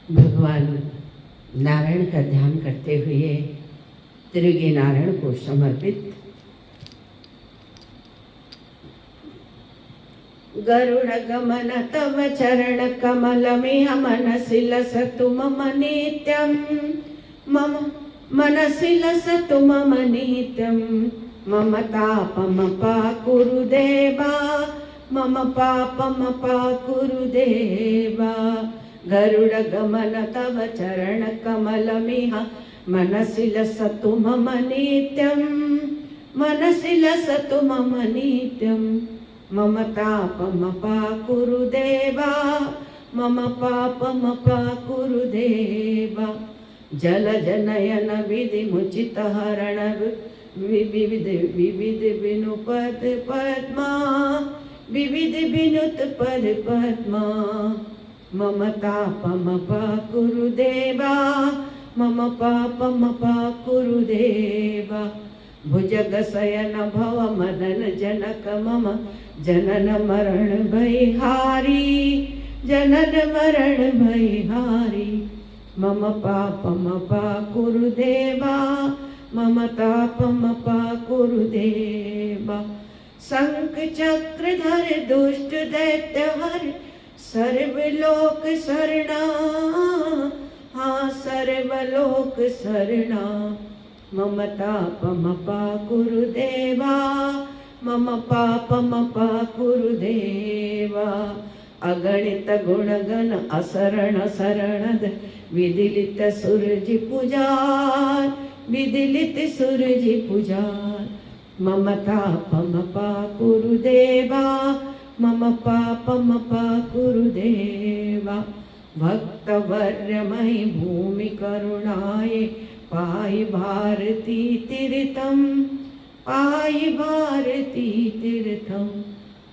भगवान नारायण का ध्यान करते हुए त्रियोगी नारायण को समर्पित गरुड़ गमन तव चरण कमलमिह मनसि लसतु मम नित्यं मम मनसि लसतु मम नित्यं मम तापमपाकुरु देवा मम पापमपाकुरु देवा गरुड़ गमन तव चरण कमलमिह मनसि लसतु मम नित्यं मनसि लसतु मम नित्यं मम तापमपाकुरु देवा मम पापमपाकुरु देवा जलजनयन विधिमुचित हरण विविध विविध विनुपद पद्मा विविध विनुत पद पद्मा मम तापमपाकुरु देवा मम पापमपाकुरु देवा भुजगशयन भव मदन जनक मम जनन मरण भयहारी जनन मरण भयहारी मम पापमपाकुरु देवा मम तापमपाकुरु देवा शंख चक्रधर दुष्ट दैत्य हर सर्वलोक शरणा हाँ सर्वलोक शरणा मम तापमपाकुरु देवा मम पापमपाकुरु देवा अगणित गुणगण असरण शरणद विदिलित सूरज पूजार विदिलित सूरज पूजार मम तापमपाकुरु देवा मम पापमपाकुरु देवा भक्तवर्यमयि भूमि करुणाये पायि भारती तीर्थं पायि भारती तीर्थं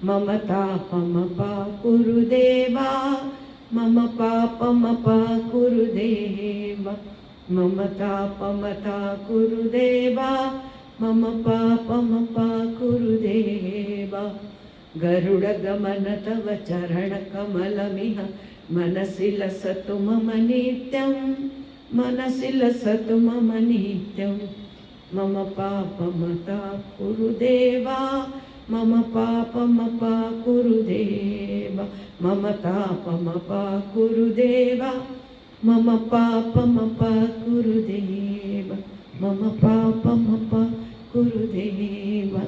मम तापमपाकुरु देवा मम पापमपाकुरु देवा मम तापमपाकुरु देवा मम पापमपाकुरु देवा गरुड़ गमन तव चरण कमलमिह मनसि लसतु मम नित्यं मनसि लसतु मम नित्यं मम पापमपाकुरु देवा मम पापमपाकुरु देवा मम तापमपाकुरु देवा मम पापमपाकुरु देवा मम पापमपाकुरु देवा।